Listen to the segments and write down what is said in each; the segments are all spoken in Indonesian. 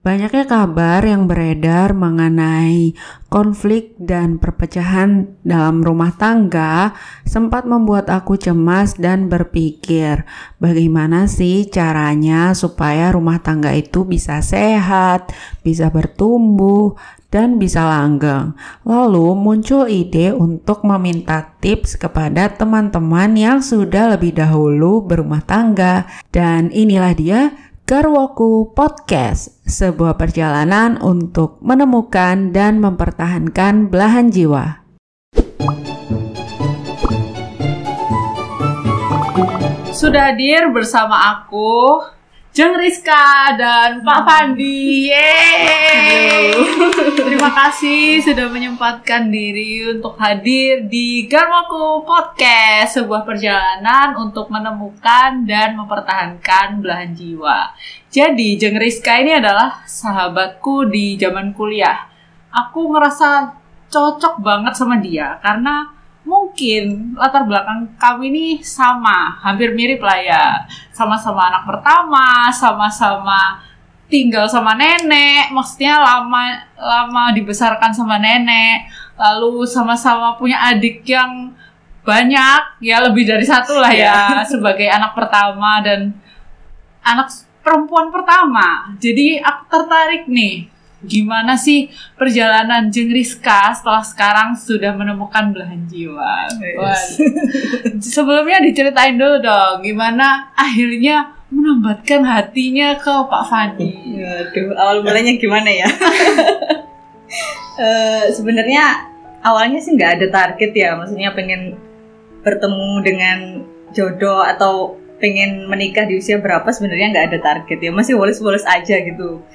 Banyaknya kabar yang beredar mengenai konflik dan perpecahan dalam rumah tangga sempat membuat aku cemas dan berpikir, bagaimana sih caranya supaya rumah tangga itu bisa sehat, bisa bertumbuh, dan bisa langgeng. Lalu muncul ide untuk meminta tips kepada teman-teman yang sudah lebih dahulu berumah tangga. Dan inilah dia Garwoku Podcast, sebuah perjalanan untuk menemukan dan mempertahankan belahan jiwa. Sudah hadir bersama aku, Jeng Rizka dan Pak Fandi. Yeay! Terima kasih sudah menyempatkan diri untuk hadir di Garwoku Podcast, sebuah perjalanan untuk menemukan dan mempertahankan belahan jiwa. Jadi, Jeng Rizka ini adalah sahabatku di zaman kuliah. Aku ngerasa cocok banget sama dia karena mungkin latar belakang kami ini sama, hampir mirip lah ya. Sama-sama anak pertama, sama-sama tinggal sama nenek, maksudnya lama dibesarkan sama nenek. Lalu sama-sama punya adik yang banyak, ya lebih dari satu lah ya, sebagai anak pertama dan anak perempuan pertama. Jadi aku tertarik nih, gimana sih perjalanan Jeng Rizka setelah sekarang sudah menemukan belahan jiwa? Yes. Sebelumnya diceritain dulu dong, gimana akhirnya menambatkan hatinya ke Pak Fandi? Aduh, awal mulanya gimana ya? Sebenarnya awalnya sih nggak ada target ya, maksudnya pengen bertemu dengan jodoh atau pengen menikah di usia berapa, sebenarnya nggak ada target ya, masih woles-woles aja gitu.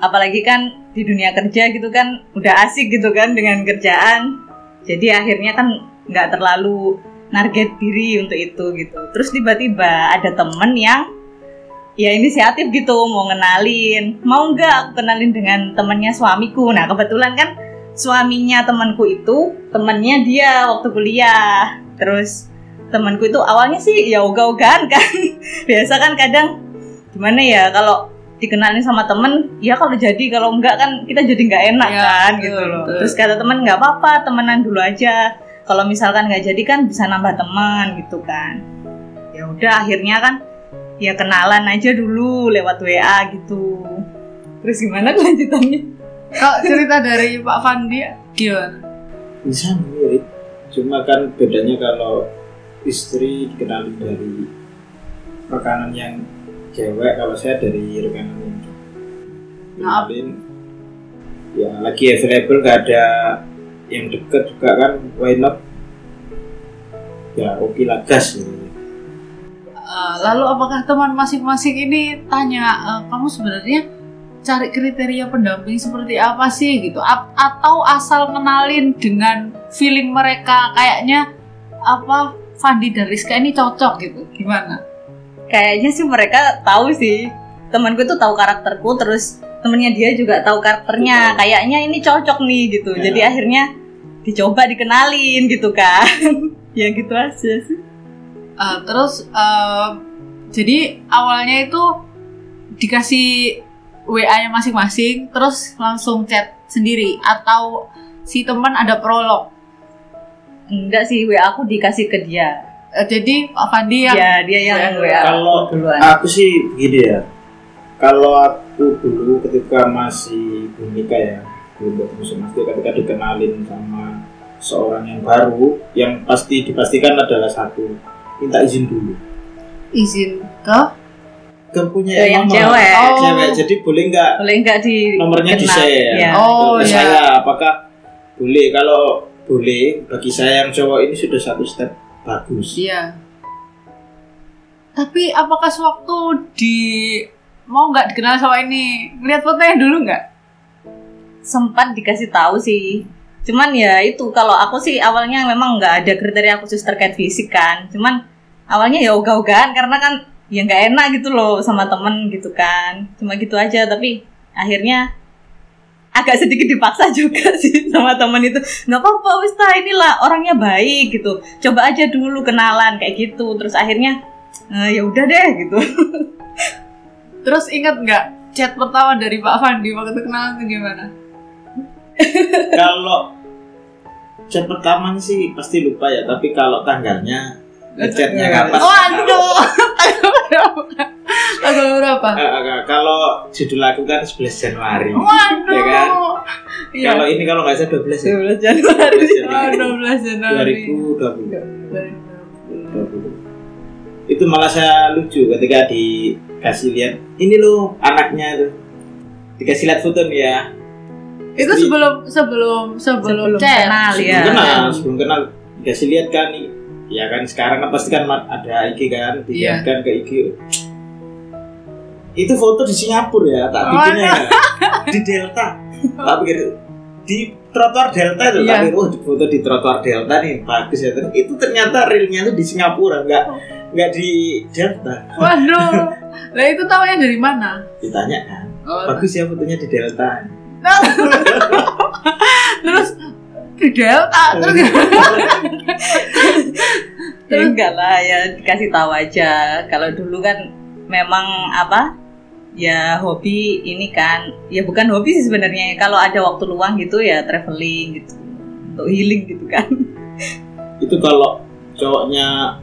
Apalagi kan di dunia kerja gitu kan udah asik gitu kan dengan kerjaan. Jadi akhirnya kan nggak terlalu target diri untuk itu gitu. Terus tiba-tiba ada temen yang ya inisiatif gitu mau ngenalin. Mau nggak aku kenalin dengan temennya suamiku. Nah kebetulan kan suaminya temanku itu temennya dia waktu kuliah. Terus temanku itu awalnya sih ya ogah-ogahan kan. Biasa kan kadang gimana ya kalau dikenalin sama temen, ya kalau jadi, kalau enggak kan kita jadi nggak enak ya, kan gitu loh. Terus kata temen nggak apa-apa, temenan dulu aja. Kalau misalkan nggak jadi kan bisa nambah teman gitu kan. Ya udah akhirnya kan ya kenalan aja dulu lewat WA gitu. Terus gimana kelanjutannya? Kalau cerita dari Pak Fandi gimana? Bisa mirip, cuma kan bedanya kalau istri dikenalin dari rekanan yang cewek, kalau saya dari rekanan yang kenalin ya lagi available, gak ada yang deket juga kan, why not, ya oke lah, gas gitu. Lalu apakah teman masing-masing ini tanya, kamu sebenarnya cari kriteria pendamping seperti apa sih gitu, atau asal kenalin dengan feeling mereka kayaknya apa Fandi dan Rizka ini cocok gitu, gimana? Kayaknya sih mereka tahu sih, temanku tuh tahu karakterku, terus temennya dia juga tahu karakternya, kayaknya ini cocok nih gitu. Ya. Jadi akhirnya dicoba dikenalin gitu kan. Ya gitu aja sih. Terus jadi awalnya itu dikasih WA-nya masing-masing, terus langsung chat sendiri, atau si teman ada prolog? Enggak sih, WA aku dikasih ke dia. Jadi Pak Fandi yang ya, dia yang WA. Kalau aku sih gini ya, kalau aku dulu ketika masih belum nikah ya, belum ketemu sama istri, ketika dikenalin sama seorang yang baru, yang pasti dipastikan adalah satu, minta izin dulu. Izin ke yang punya nomor cewek. Cewek, jadi boleh nggak di nomornya di share ya. Saya apakah boleh? Kalau boleh, bagi saya yang cowok ini sudah satu step bagus. Iya. Tapi apakah sewaktu mau nggak dikenal sama ini, lihat fotonya dulu nggak? Sempat dikasih tahu sih. Cuman ya itu, kalau aku sih awalnya memang nggak ada kriteria khusus terkait fisik kan. Cuman awalnya ya ogah-ogahan karena kan ya nggak enak gitu loh sama temen gitu kan. Cuma gitu aja, tapi akhirnya agak sedikit dipaksa juga sih sama temen itu. Nggak apa-apa, wis inilah orangnya baik gitu. Coba aja dulu kenalan kayak gitu. Terus akhirnya ya udah deh gitu. Terus ingat nggak chat pertama dari Pak Fandi waktu kenalan itu gimana? Kalau chat pertama sih pasti lupa ya, tapi kalau tanggalnya chatnya kapan? Waduh, tanggal berapa? Kalau judul aku kan 11 Januari. Waduh. Ya kan? Iya. Kalau ini kalau nggak salah 12 ya. 12 Januari. 12 Januari 2020. Itu malah saya lucu ketika dikasih lihat, ini loh anaknya tuh. Dikasih lihat foto nih ya. Itu sebelum chat. Kenal ya. Sebelum kenal dikasih lihat kan nih. Ya kan sekarang kan pasti kan ada IG kan, dilihatkan ke IG. Itu foto di Singapura ya, tak bikinnya ya. Di Delta. Tak pikir di trotoar Delta itu, tak pikir foto di trotoar Delta nih bagus ya. Itu ternyata realnya tuh di Singapura, enggak di Delta. Waduh. Lah itu taunya dari mana? Ditanya kan. Bagus ya fotonya di Delta. Terus di Delta terus Ya enggak lah ya, dikasih tahu aja. Kalau dulu kan memang apa ya, hobi ini kan ya, bukan hobi sih sebenarnya. Kalau ada waktu luang gitu ya traveling gitu untuk healing gitu kan. Itu kalau cowoknya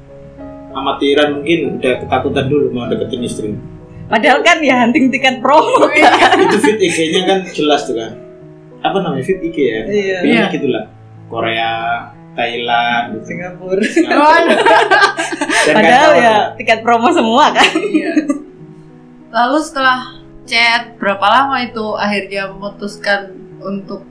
amatiran mungkin udah ketakutan dulu mau deketin istri. Padahal kan ya hunting tiket promo kan. Itu feed IG-nya kan jelas tuh kan. Apa namanya feed IG ya? Iya. Gitulah. Korea, Thailand, Singapura. Dan Padahal ya tiket promo semua kan. Iya. Lalu setelah chat berapa lama itu akhirnya memutuskan untuk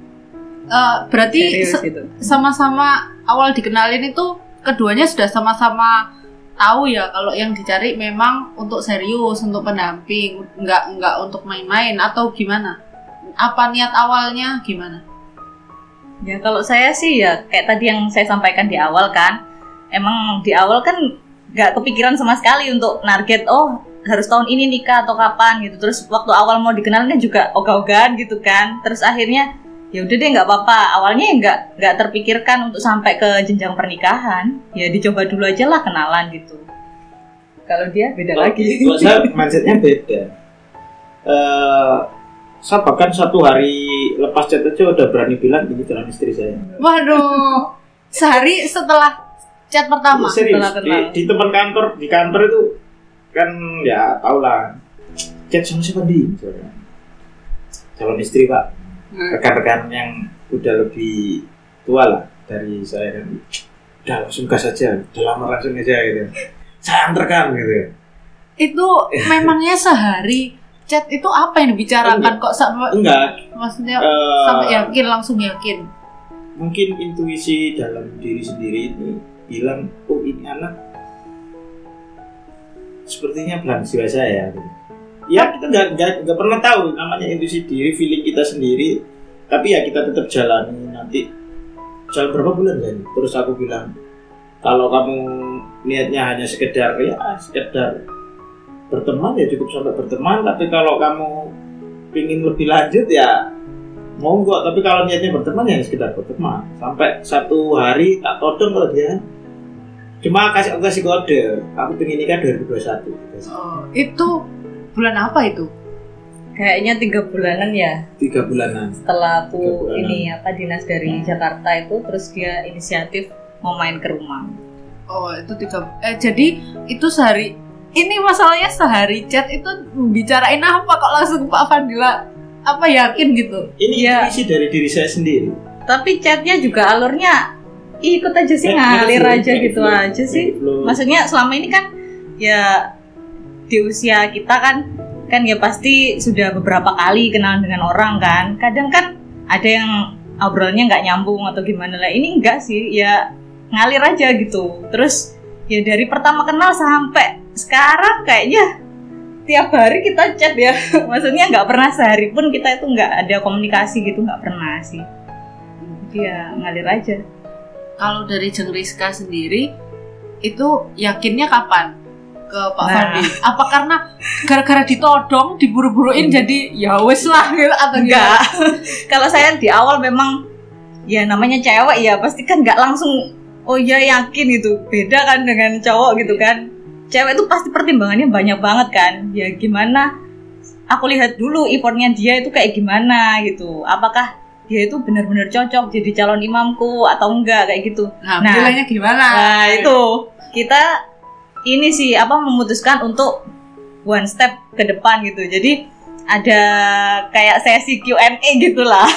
berarti gitu. Sama-sama awal dikenalin itu keduanya sudah sama-sama tahu ya kalau yang dicari memang untuk serius, untuk pendamping, enggak untuk main-main atau gimana? Apa niat awalnya gimana? Ya kalau saya sih ya kayak tadi yang saya sampaikan di awal kan, emang di awal kan nggak kepikiran sama sekali untuk target harus tahun ini nikah atau kapan gitu. Terus waktu awal mau dikenalin kan juga ogah-ogahan gitu kan. Terus akhirnya ya udah deh nggak apa-apa. Awalnya nggak terpikirkan untuk sampai ke jenjang pernikahan. Ya dicoba dulu aja lah kenalan gitu. Kalau dia beda lagi. Kalau saya mindsetnya beda. Saya bahkan 1 hari lepas chat aja udah berani bilang ini calon istri saya. Waduh, sehari setelah chat pertama. Serius, setelah kenal. di tempat kantor, di kantor itu kan ya tau lah, chat sama siapa di calon istri pak, rekan-rekan yang udah lebih tua lah dari saya kan, udah langsung gas aja, udah lama langsung aja gitu, saya antarkan gitu. Itu memangnya sehari chat itu apa yang dibicarakan kok sampai enggak, maksudnya sampai yakin, langsung yakin? Mungkin intuisi dalam diri sendiri itu bilang, oh ini anak sepertinya bukan jiwa saya. Ya kita nggak pernah tahu namanya intuisi diri, feeling kita sendiri. Tapi ya kita tetap jalani. Nanti jalan berapa bulan kan? Terus aku bilang, kalau kamu niatnya hanya sekedar berteman ya cukup sampai berteman. Tapi kalau kamu pingin lebih lanjut ya monggo. Tapi kalau niatnya berteman ya sekedar berteman. Sampai 1 hari tak todong kalau dia cuma kasih kode, aku pengen nikah 2021. Itu bulan apa itu? Kayaknya 3 bulanan ya. 3 bulanan. Setelah aku dinas dari Jakarta itu, terus dia inisiatif mau main ke rumah. Oh itu 3. Jadi itu sehari. Ini masalahnya sehari chat itu bicarain apa kok langsung Pak Fandila apa yakin gitu? Ini intuisi dari diri saya sendiri. Tapi chatnya juga alurnya ikut aja sih, ngalir aja gitu aja sih. Maksudnya selama ini kan ya di usia kita kan ya pasti sudah beberapa kali kenalan dengan orang kan. Kadang kan ada yang obrolannya nggak nyambung atau gimana lah. Ini enggak sih, ya ngalir aja gitu. Terus ya dari pertama kenal sampai sekarang kayaknya tiap hari kita chat ya. Maksudnya nggak pernah sehari pun kita itu nggak ada komunikasi gitu, nggak pernah sih. Ya ngalir aja. Kalau dari Jeng Rizka sendiri itu yakinnya kapan ke Pak Fandi? Apa karena gara-gara ditodong, diburu-buruin jadi ya wes lah gitu atau enggak? Kalau saya di awal memang ya namanya cewek ya pasti kan nggak langsung oh ya yakin gitu. Beda kan dengan cowok gitu kan. Cewek itu pasti pertimbangannya banyak banget kan. Ya gimana aku lihat dulu effortnya dia itu kayak gimana gitu. Apakah dia itu benar-benar cocok jadi calon imamku atau enggak kayak gitu. Nah, nilainya gimana? Nah, itu kita ini sih memutuskan untuk one step ke depan gitu. Jadi ada kayak sesi Q&A gitulah.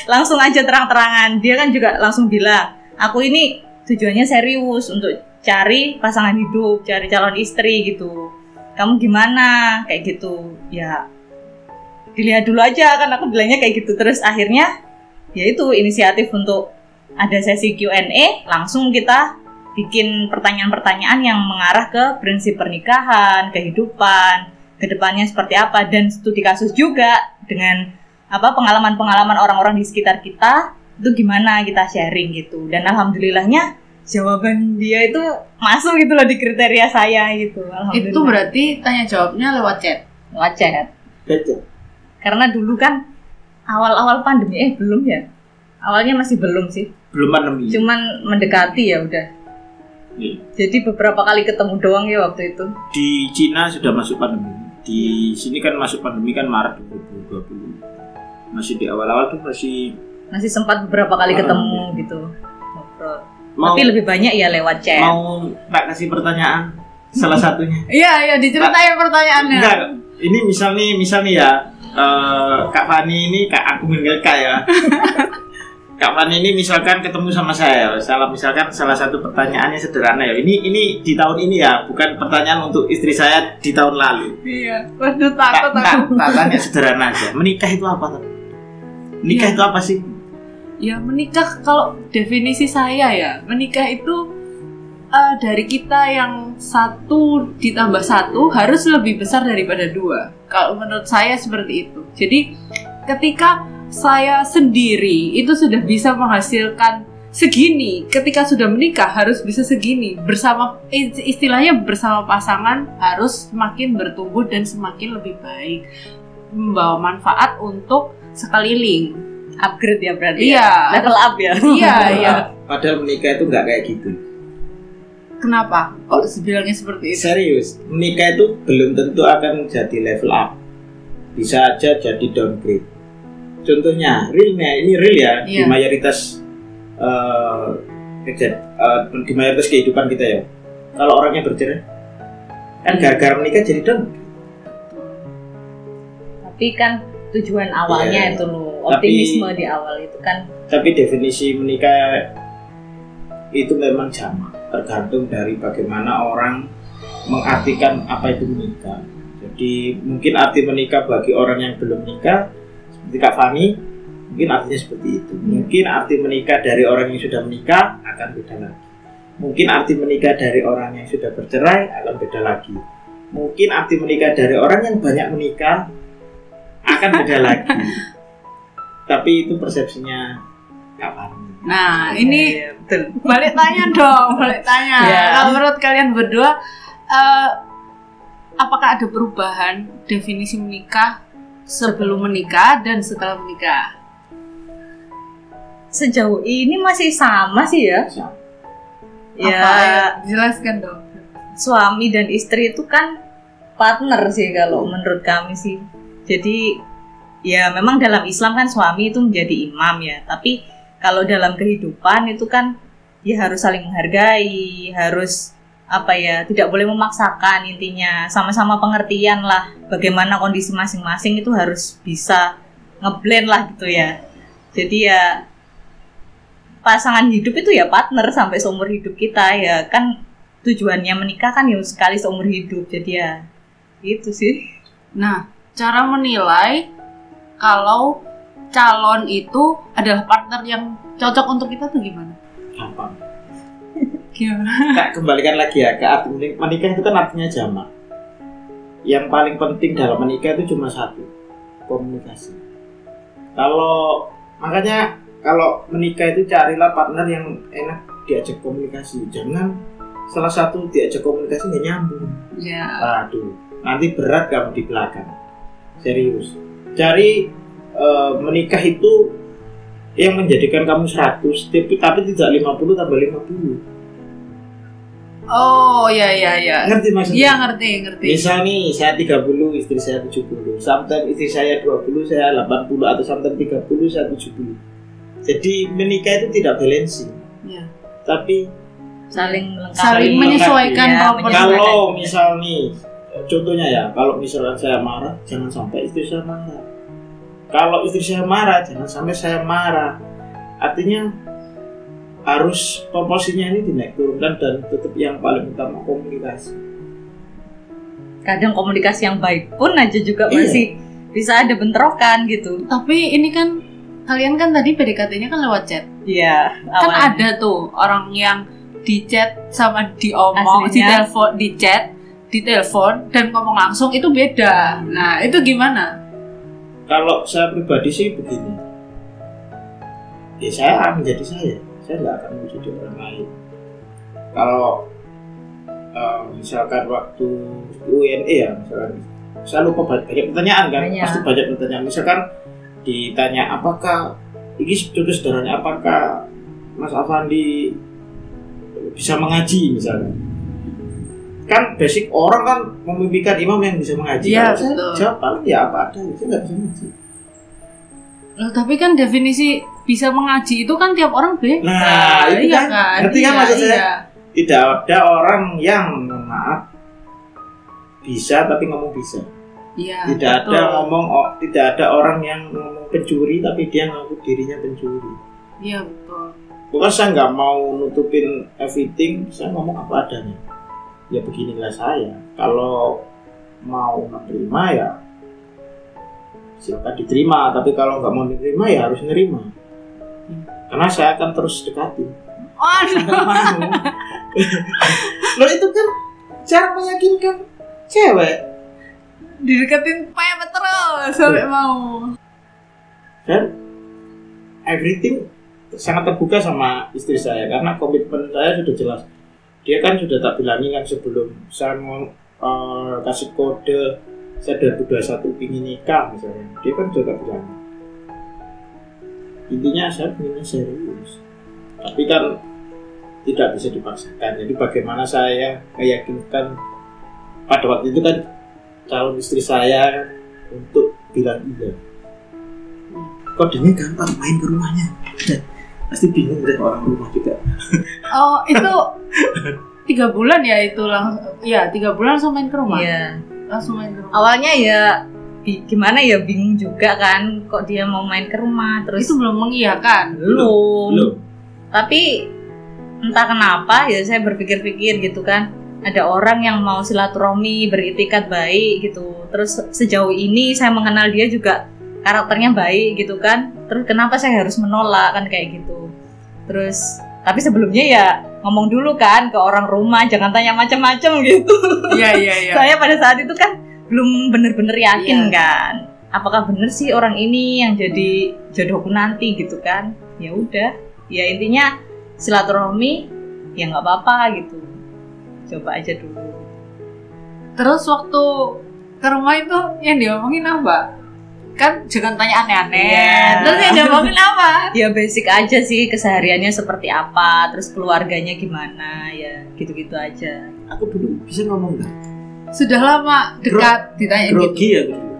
Langsung aja terang-terangan. Dia kan juga langsung bilang, aku ini tujuannya serius untuk cari pasangan hidup, cari calon istri gitu. Kamu gimana? Kayak gitu. Ya dilihat dulu aja kan aku bilangnya kayak gitu. Terus akhirnya ya itu inisiatif untuk ada sesi Q&A, langsung kita bikin pertanyaan-pertanyaan yang mengarah ke prinsip pernikahan, kehidupan, kedepannya seperti apa, dan studi kasus juga dengan pengalaman-pengalaman orang-orang di sekitar kita itu gimana kita sharing gitu. Dan alhamdulillahnya jawaban dia itu masuk gitu loh di kriteria saya gitu. Itu berarti tanya jawabnya lewat chat. Lewat chat. Betul. Karena dulu kan awal-awal pandemi belum ya. Awalnya masih belum sih. Belum pandemi. Cuman mendekati ya udah. Jadi beberapa kali ketemu doang ya waktu itu. Di Cina sudah masuk pandemi. Di sini kan masuk pandemi kan Maret 2020. Masih di awal-awal tuh masih sempat beberapa kali ketemu gitu. Ngobrol. Tapi lebih banyak ya lewat chat. Mau tak kasih pertanyaan salah satunya? Iya, diceritain pertanyaannya. Enggak, ini misal nih ya, Kak Fani ini, aku manggil Kak ya. Kak Fani ini misalkan ketemu sama saya, misalkan salah satu pertanyaannya sederhana ya. Ini di tahun ini ya, bukan pertanyaan untuk istri saya di tahun lalu. Iya, waduh takut aku. Tak tanya sederhana aja. Menikah itu apa? Menikah itu apa sih? Ya menikah, kalau definisi saya ya, menikah itu dari kita yang 1 ditambah 1 harus lebih besar daripada 2. Kalau menurut saya seperti itu. Jadi ketika saya sendiri itu sudah bisa menghasilkan segini, ketika sudah menikah harus bisa segini. Bersama, istilahnya bersama pasangan harus semakin bertumbuh dan semakin lebih baik, membawa manfaat untuk sekeliling. Upgrade ya berarti. Iya. Ya? Level up ya. Iya. Padahal menikah itu nggak kayak gitu. Kenapa? Kok bilangnya seperti itu? Serius, menikah itu belum tentu akan jadi level up. Bisa aja jadi downgrade. Contohnya, ini real ya, di mayoritas di mayoritas kehidupan kita ya. Kalau orangnya bercerai, kan gara-gara menikah jadi downgrade. Tapi kan tujuan awalnya itu loh, optimisme di awal itu kan. Tapi definisi menikah itu memang jamak, tergantung dari bagaimana orang mengartikan apa itu menikah. Jadi mungkin arti menikah bagi orang yang belum menikah seperti Kak Fani, mungkin artinya seperti itu. Mungkin arti menikah dari orang yang sudah menikah akan beda lagi. Mungkin arti menikah dari orang yang sudah bercerai akan beda lagi. Mungkin arti menikah dari orang yang banyak menikah akan beda lagi. Tapi itu persepsinya Kak Fani. Nah, ini balik tanya dong, balik tanya. Kalau menurut kalian berdua, apakah ada perubahan definisi menikah sebelum menikah dan setelah menikah? Sejauh ini masih sama sih ya. Ya, jelaskan dong. Suami dan istri itu kan partner sih kalau menurut kami sih. Jadi ya memang dalam Islam kan suami itu menjadi imam ya, tapi kalau dalam kehidupan itu kan ya harus saling menghargai, harus tidak boleh memaksakan, intinya sama-sama pengertian lah bagaimana kondisi masing-masing, itu harus bisa ngeblend lah gitu ya. Jadi ya pasangan hidup itu ya partner sampai seumur hidup kita ya kan, tujuannya menikah kan ya sekali seumur hidup, jadi ya gitu sih. Nah, cara menilai kalau calon itu adalah partner yang cocok untuk kita tuh gimana? Gampang. Gimana? Kak, kembalikan lagi ya ke arti menikah itu kan artinya jamak. Yang paling penting dalam menikah itu cuma satu, komunikasi. Makanya kalau menikah itu carilah partner yang enak diajak komunikasi. Jangan salah satu diajak komunikasi nggak nyambung. Ya. Aduh, nanti berat kamu di belakang. Serius. Cari menikah itu yang menjadikan kamu 100, tapi tidak 50 tambah 50. Oh, ya. Ngerti maksudnya? Iya, ngerti. Misal nih, saya 30, istri saya 70. Sometimes istri saya 20, saya 80, atau sometimes 30, saya 70. Jadi menikah itu tidak balancing. Iya. Tapi saling melengkapi. Saling menyesuaikan Ya, properti. kalau misal nih, contohnya ya, kalau misalkan saya marah, jangan sampai istri saya marah. Kalau istri saya marah, jangan sampai saya marah. Artinya harus proporsinya ini dinaik turunkan dan tetap yang paling utama komunikasi. Kadang komunikasi yang baik pun aja juga masih bisa ada bentrokan gitu. Tapi ini kan kalian kan tadi PDKT-nya kan lewat chat. Iya. Kan ada tuh orang yang di chat sama diomong, Aslinya. di chat, di telepon dan ngomong langsung itu beda. Nah, itu gimana? Kalau saya pribadi sih begini, ya saya menjadi saya nggak akan menjadi orang lain. Kalau misalkan waktu UNE ya, misalkan saya lupa banyak pertanyaan kan, pasti banyak pertanyaan. Misalkan ditanya apakah ini contoh sederhananya, apakah Mas Afandi bisa mengaji misalnya, kan basic orang kan memimpikan imam yang bisa mengaji. Iya, saya betul. jawab paling ya apa ada, saya nggak bisa mengaji. Loh, tapi kan definisi bisa mengaji itu kan tiap orang beda. Nah, itu iya kan. Ngerti kan maksud saya? Iya. Tidak ada orang yang maaf bisa tapi ngomong bisa. Iya, Tidak betul. ada tidak ada orang yang ngomong pencuri tapi dia ngaku dirinya pencuri. Iya, betul. Bukan saya nggak mau nutupin everything, saya ngomong apa adanya. Ya beginilah saya. Kalau mau menerima ya silakan diterima, tapi kalau nggak mau diterima ya harus nerima. Karena saya akan terus dekati. Aduh. Loh itu kan cara meyakinkan cewek. Dideketin payah terus sampai mau. Dan everything sangat terbuka sama istri saya karena komitmen saya sudah jelas. Dia kan sudah tak bilangi kan sebelum saya mau kasih kode saya 2021 ingin nikah misalnya. Dia kan sudah tak bilangi. Intinya saya pengennya serius. Tapi kan tidak bisa dipaksakan. Jadi bagaimana saya meyakinkan pada waktu itu kan calon istri saya untuk bilang iya. Kodenya gampang, main ke rumahnya. Pasti bingung deh orang rumah juga. Oh, itu 3 bulan ya itu langsung. Ya, 3 bulan langsung main ke rumah. Iya. Langsung main ke rumah. Awalnya ya gimana ya, bingung juga kan kok dia mau main ke rumah terus. Itu belum mengiyakan. Belum. Tapi entah kenapa ya saya berpikir-pikir gitu kan, ada orang yang mau silaturahmi beritikat baik gitu. Terus sejauh ini saya mengenal dia juga karakternya baik gitu kan. Terus kenapa saya harus menolak kan kayak gitu. Terus tapi sebelumnya ya ngomong dulu kan ke orang rumah, jangan tanya macam-macam gitu. Iya. Saya pada saat itu kan belum bener-bener yakin kan. Apakah bener sih orang ini yang jadi jodohku nanti gitu kan. Ya udah, ya intinya silaturahmi ya nggak apa-apa gitu. Coba aja dulu. Terus waktu ke rumah itu yang diomongin apa? Kan jangan tanya aneh-aneh. Iya. Terus yang diomongin apa? Ya basic aja sih, kesehariannya seperti apa, terus keluarganya gimana, ya gitu-gitu aja. Aku dulu bisa ngomong nggak? Sudah lama dekat ditanya Grogi gitu. ya dulu.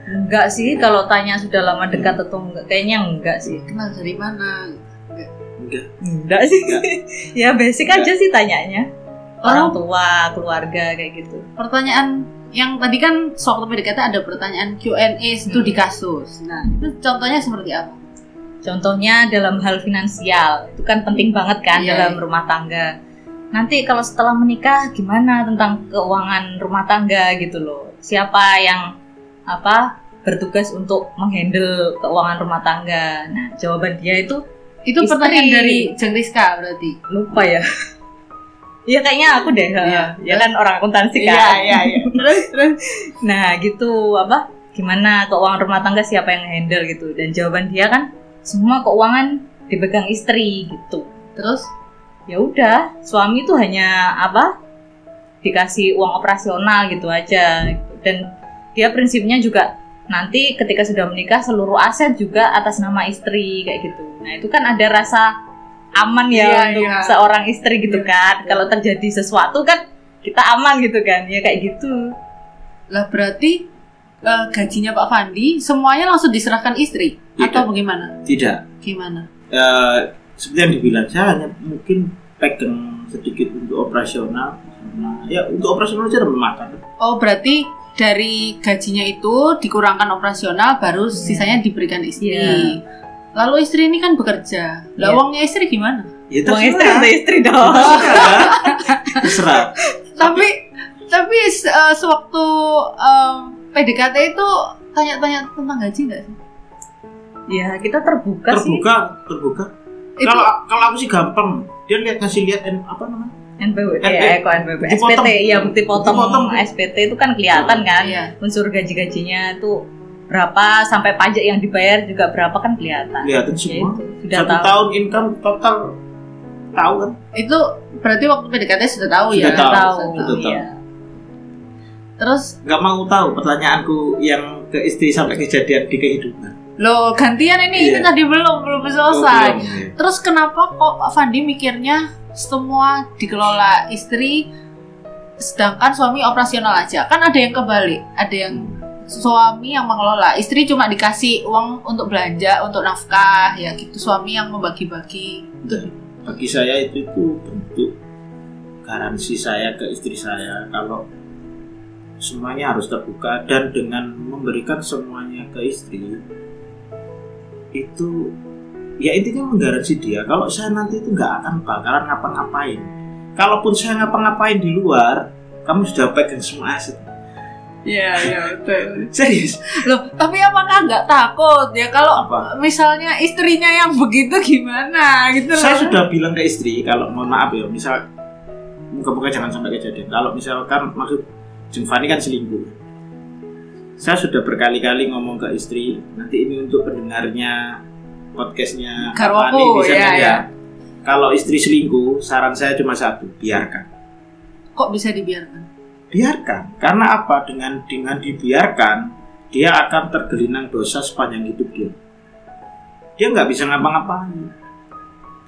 Enggak sih, kalau tanya sudah lama dekat atau enggak, kayaknya enggak sih. Kenal dari mana? Enggak sih. Ya basic aja sih tanyanya. Orang Oh, tua, keluarga kayak gitu. pertanyaan yang tadi kan waktu PDKT ada pertanyaan Q&A itu di kasus. Nah, itu contohnya seperti apa? Contohnya dalam hal finansial, itu kan penting banget kan Iya, dalam rumah tangga. Nanti kalau setelah menikah gimana tentang keuangan rumah tangga gitu loh. Siapa yang bertugas untuk menghandle keuangan rumah tangga. Nah, jawaban dia itu Itu Istri. pertanyaan dari Jeng Rizka berarti. lupa ya. Iya kayaknya aku deh. Iya. Ya kan orang akuntansi kan. Iya. Terus Nah gitu gimana keuangan rumah tangga siapa yang handle gitu. Dan jawaban dia kan semua keuangan dipegang istri gitu. terus Ya udah, suami tuh hanya dikasih uang operasional gitu aja. Dan dia prinsipnya juga nanti ketika sudah menikah seluruh aset juga atas nama istri kayak gitu. Nah itu kan ada rasa aman ya Iya, untuk iya. seorang istri gitu kan. Kalau terjadi sesuatu kan kita aman gitu kan, ya kayak gitu. Lah berarti gajinya Pak Fandi semuanya langsung diserahkan istri Tidak. atau bagaimana? Tidak. Gimana? Seperti yang dibilang, saya hanya mungkin pegang sedikit untuk operasional. Ya untuk operasional aja memakan. Oh berarti dari gajinya itu dikurangkan operasional baru sisanya diberikan istri. Iya. Lalu istri ini kan bekerja. Lah Iya. uangnya istri gimana? Ya Uang istri untuk istri dong. Terserah. Tapi sewaktu PDKT itu tanya-tanya tentang gaji nggak sih? Ya kita terbuka sih. Terbuka. Itu- Kalau aku sih gampang. Dia ngasih lihat apa namanya? NPWP, NP. NPWP, Bukti potong. SPT, ya bukti potong Bukti potong. SPT itu kan kelihatan kan, Iya. unsur gaji-gajinya itu berapa, sampai pajak yang dibayar juga berapa kan kelihatan. Kelihatan Ya semua. itu, sudah 1 tahu. tahun income total tahu kan? Itu berarti waktu PDKT sudah tahu ya? Sudah tahu. Tahu, Sudah tahu. iya. Terus Nggak mau tahu pertanyaanku yang ke istri sampai kejadian di kehidupan. lo gantian ini Iya. tadi belum selesai. Oh, belum. Terus kenapa kok Pak Fandi mikirnya semua dikelola istri sedangkan suami operasional aja? Kan ada yang kebalik, ada yang suami yang mengelola, istri cuma dikasih uang untuk belanja, untuk nafkah, ya gitu. Suami yang membagi-bagi. Dan bagi saya itu bentuk garansi saya ke istri saya kalau semuanya harus terbuka, dan dengan memberikan semuanya ke istri itu ya intinya menggaransi dia kalau saya nanti itu nggak akan bakalan ngapa-ngapain. Kalaupun saya ngapa-ngapain di luar, kamu sudah pegang semua aset. Iya, betul. Serius. Loh, tapi apakah nggak takut ya kalau Apa? misalnya istrinya yang begitu gimana gitu loh? Saya sudah bilang ke istri, kalau mohon maaf ya, misal moga-moga jangan sampai kejadian. Kalau misalkan maksud Jeng Fani kan selingkuh. Saya sudah berkali-kali ngomong ke istri, nanti ini untuk pendengarnya podcastnya Garwaku, Fani misalnya ya, ya. Kalau istri selingkuh, saran saya cuma satu, biarkan. Kok bisa dibiarkan? Biarkan. Karena apa? Dengan dibiarkan, dia akan tergelinang dosa sepanjang hidup dia. Dia nggak bisa ngapa-ngapain.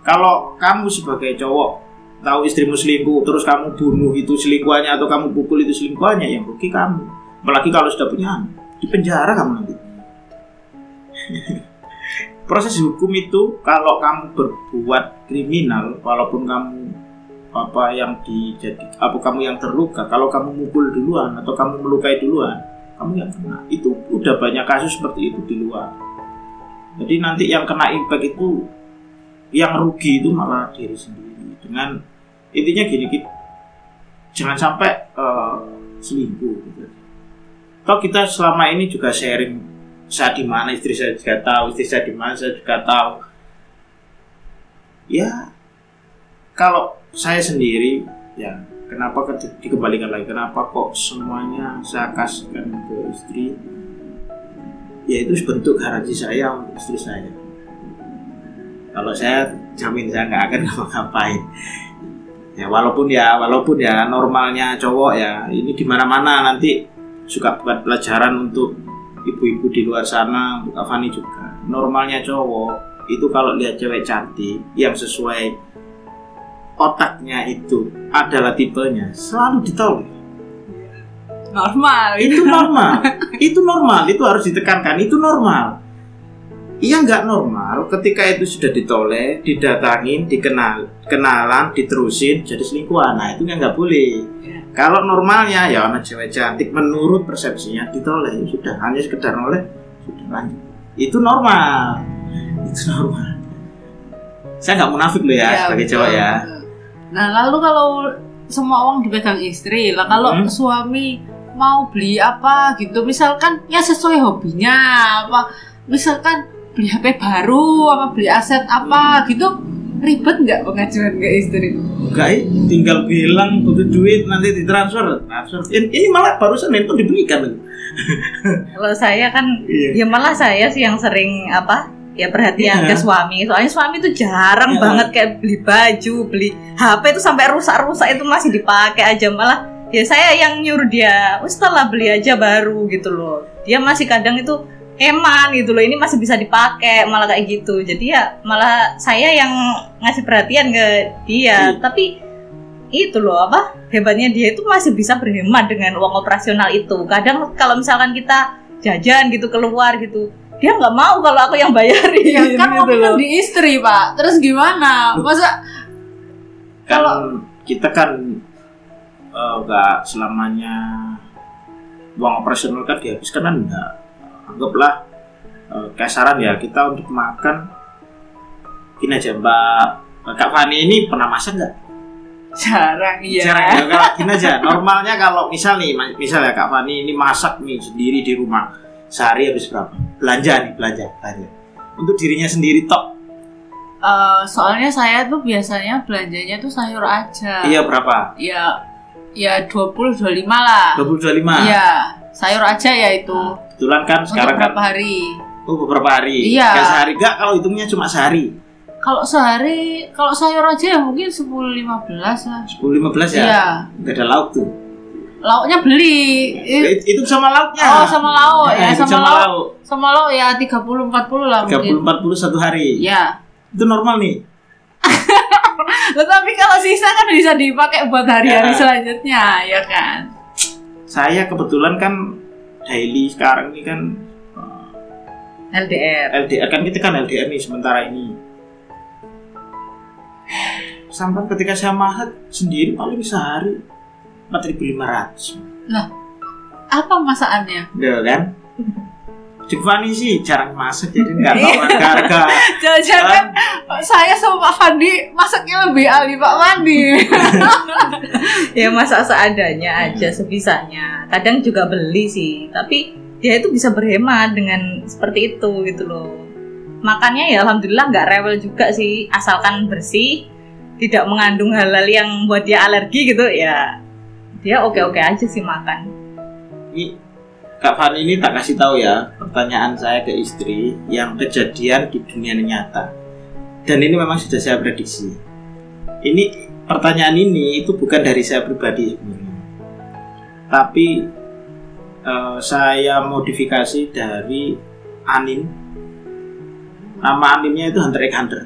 Kalau kamu sebagai cowok tahu istrimu selingkuh, terus kamu bunuh itu selingkuhannya atau kamu pukul itu selingkuhannya, yang rugi kamu. Apalagi kalau sudah punya anak, di penjara kamu nanti. Proses hukum itu kalau kamu berbuat kriminal, walaupun kamu kamu yang terluka, kalau kamu mukul duluan atau kamu melukai duluan, kamu yang kena. Itu udah banyak kasus seperti itu di luar. Jadi nanti yang kena impact itu, yang rugi itu malah diri sendiri. Dengan intinya gini, jangan sampai selingkuh gitu. Toh kita selama ini juga sharing, saya di mana istri saya juga tahu, istri saya di mana saya juga tahu. Ya kalau saya sendiri, ya kenapa dikembalikan lagi, kenapa kok semuanya saya kasihkan ke istri? Ya itu bentuk garansi saya untuk istri saya. Kalau saya jamin saya nggak akan ngapa-ngapain. Ya walaupun ya normalnya cowok ya ini di mana-mana nanti suka buat pelajaran untuk ibu-ibu di luar sana, untuk Avani juga. Normalnya cowok itu kalau lihat cewek cantik yang sesuai otaknya itu adalah tipenya, selalu ditolak. Normal. Itu normal. Itu normal, itu harus ditekankan, itu normal. Yang nggak normal ketika itu sudah ditoleh, didatangin, kenalan, diterusin jadi selingkuhan. Nah itu nggak boleh. Kalau normalnya ya anak cewek cantik menurut persepsinya ditoleh, ya sudah hanya sekedar noleh, sudah lanjut. Itu normal. Itu normal. Saya nggak munafik loh ya sebagai betul, cowok ya. betul. Nah lalu kalau semua uang dipegang istri lah, kalau suami mau beli apa gitu, misalkan ya sesuai hobinya, apa misalkan beli HP baru, apa beli aset apa gitu, ribet nggak pengajuan ke istri? Enggak, tinggal bilang butuh duit nanti ditransfer. Ini malah barusan handphone dibelikan. Kalau saya kan, Iya. ya malah saya sih yang sering ya perhatian Iya. ke suami. Soalnya suami tuh jarang Iya. banget kayak beli baju, beli HP itu sampai rusak-rusak itu masih dipakai aja. Malah ya saya yang nyuruh dia, setelah beli aja baru gitu loh. Dia masih kadang itu eman gitu loh, ini masih bisa dipakai, malah kayak gitu. Jadi ya malah saya yang ngasih perhatian ke dia. Tapi itu loh apa hebatnya dia itu masih bisa berhemat dengan uang operasional itu. Kadang kalau misalkan kita jajan gitu keluar gitu, dia nggak mau kalau aku yang bayarin. Ya kan gitu kan loh. di istri Pak, terus gimana? Masa Kalau kita kan nggak selamanya uang operasional kan dihabiskan, kan enggak. Anggaplah kayak saran ya, kita untuk makan gini aja, Kak Fani ini pernah masak nggak? jarang ya? Jarang ya. Kalau gini aja, normalnya kalau misalnya Kak Fani ini masak nih sendiri di rumah, sehari habis berapa? Belanja untuk dirinya sendiri tok. Soalnya saya tuh biasanya belanjanya tuh sayur aja. Iya, berapa? Ya 20-25 lah. 20-25. Iya, sayur aja ya itu. Kebetulan kan Untuk sekarang berapa kan, hari? beberapa hari. Iya. Kayak sehari enggak, kalau hitungnya cuma sehari. Kalau sehari, kalau sayur aja ya mungkin 10-15 lah. 10-15 ya? Iya. Enggak ada lauk tuh. Lauknya beli. Itu sama lauknya. Oh, sama lauk ya, itu sama lauk. lauk. Sama lauk ya 30-40 lah mungkin. 30-40 satu hari. Ya. Itu normal nih. Tetapi kalau sisa kan bisa dipakai buat hari-hari Ya. selanjutnya, ya kan? Saya kebetulan kan daily sekarang ini kan LDR kan kita kan LDR nih sementara ini. Sampai ketika saya masak sendiri paling sehari 4.500. Lah, apa masakannya? Udah kan? Cik Fani sih jarang masak, jadi nggak tahu harga. Jangan-jangan saya sama Pak Fandi masaknya lebih ahli Pak Fandi. ya masak seadanya aja, sebisanya. Kadang juga beli sih, tapi dia itu bisa berhemat dengan seperti itu gitu loh. Makannya ya alhamdulillah nggak rewel juga sih, asalkan bersih, tidak mengandung hal-hal yang buat dia alergi gitu ya. Dia oke-oke aja sih makan. Ini Kak Fani ini tak kasih tahu ya, pertanyaan saya ke istri yang kejadian di dunia nyata. Dan ini memang sudah saya prediksi. Ini pertanyaan ini itu bukan dari saya pribadi sebenarnya. Tapi saya modifikasi dari anim. Nama animnya itu Hunter x Hunter.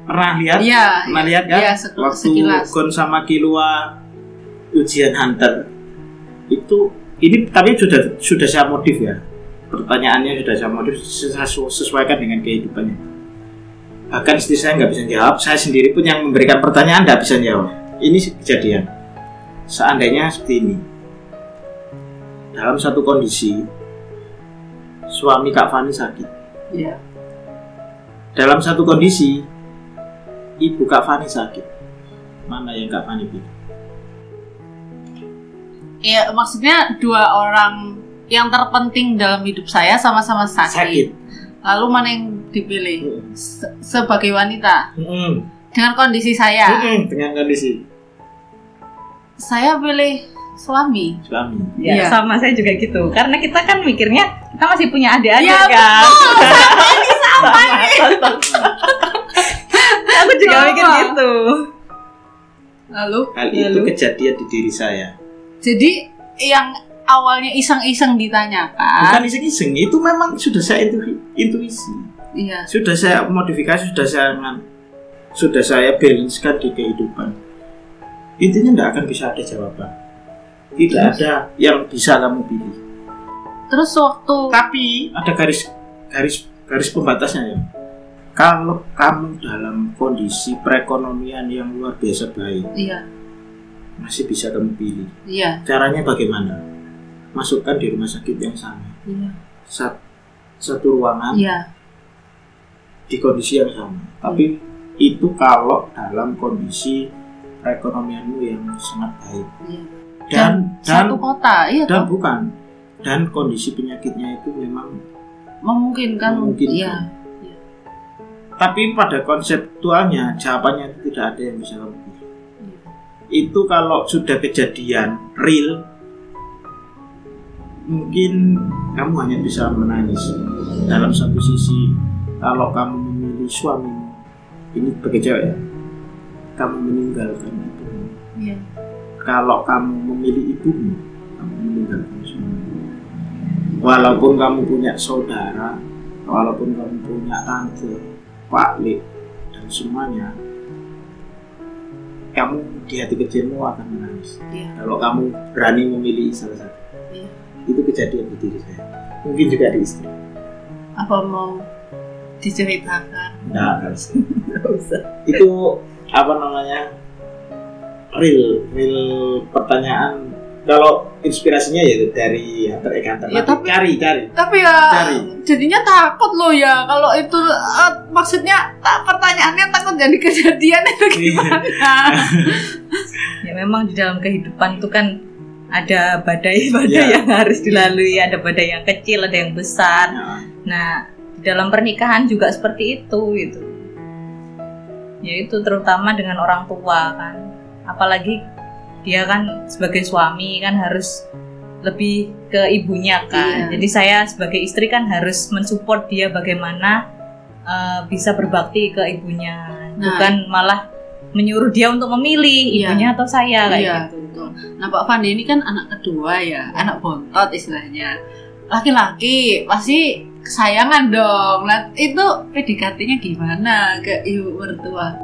Pernah lihat? Iya. Pernah lihat kan? Iya, Waktu sekilas. Gon sama Killua ujian Hunter itu. Ini tapi sudah saya modif ya. Pertanyaannya sudah saya modif sesuaikan dengan kehidupannya. Bahkan istri saya nggak bisa jawab, saya sendiri pun yang memberikan pertanyaan nggak bisa jawab. Ini kejadian. Seandainya seperti ini, dalam satu kondisi suami Kak Fani sakit. Iya. Dalam satu kondisi ibu Kak Fani sakit. Mana yang Kak Fani pilih? Ya, maksudnya dua orang yang terpenting dalam hidup saya sama-sama sakit. Lalu mana yang dipilih? Sebagai wanita dengan kondisi saya. Dengan kondisi Saya pilih suami. Ya, Iya. sama saya juga gitu. Karena kita kan mikirnya kita masih punya adik-adik Ya, kan. sama ini. Aku juga Sama. mikir gitu. Lalu, hal itu kejadian di diri saya. jadi yang awalnya iseng-iseng ditanyakan. Bukan iseng-iseng, itu memang sudah saya intuisi. Iya. Sudah saya modifikasi, sudah saya balancekan di kehidupan. Intinya tidak akan bisa ada jawaban. Tidak ada yang bisa kamu pilih. Terus waktu Tapi ada garis pembatasnya ya. Kalau kamu dalam kondisi perekonomian yang luar biasa baik, iya, masih bisa kamu pilih. iya, Caranya bagaimana? Masukkan di rumah sakit yang sama. iya, Satu ruangan iya, di kondisi yang sama. Tapi itu kalau dalam kondisi perekonomianmu yang sangat baik. iya. Dan Satu kota, iya dan toh? bukan. Dan kondisi penyakitnya itu memang Memungkinkan. Memungkinkan. Iya. tapi pada konseptualnya jawabannya itu tidak ada yang bisa kamu pilih. Itu kalau sudah kejadian real, mungkin kamu hanya bisa menangis. Dalam satu sisi, kalau kamu memilih suamimu, ini sebagai cewek ya, kamu meninggalkan ibumu. Iya. Kalau kamu memilih ibumu, kamu meninggalkan suamimu. Walaupun kamu punya saudara, walaupun kamu punya tante, paklik, dan semuanya, kamu di hati kecilmu akan menangis. Kalau kamu berani memilih salah satu. Itu kejadian di diri saya. Mungkin juga di istri. Apa mau diceritakan? Nggak usah. Itu apa namanya? Real pertanyaan. Kalau inspirasinya ya dari Hunter x Hunter. Ya, cari. Tapi ya jadinya takut loh ya. Kalau itu maksudnya pertanyaannya takut jadi kejadian itu gimana? Ya memang di dalam kehidupan itu kan ada badai-badai yang harus dilalui, ada badai yang kecil, ada yang besar. Nah, di dalam pernikahan juga seperti itu gitu. Yaitu terutama dengan orang tua kan. Apalagi dia kan sebagai suami kan harus lebih ke ibunya kan. Jadi saya sebagai istri kan harus mensupport dia bagaimana bisa berbakti ke ibunya. Bukan malah menyuruh dia untuk memilih ibunya atau saya kayak gitu. Nah Pak Fandi ini kan anak kedua ya, anak bontot istilahnya. Laki-laki pasti kesayangan dong. Nah itu PDKT-nya gimana ke ibu mertua?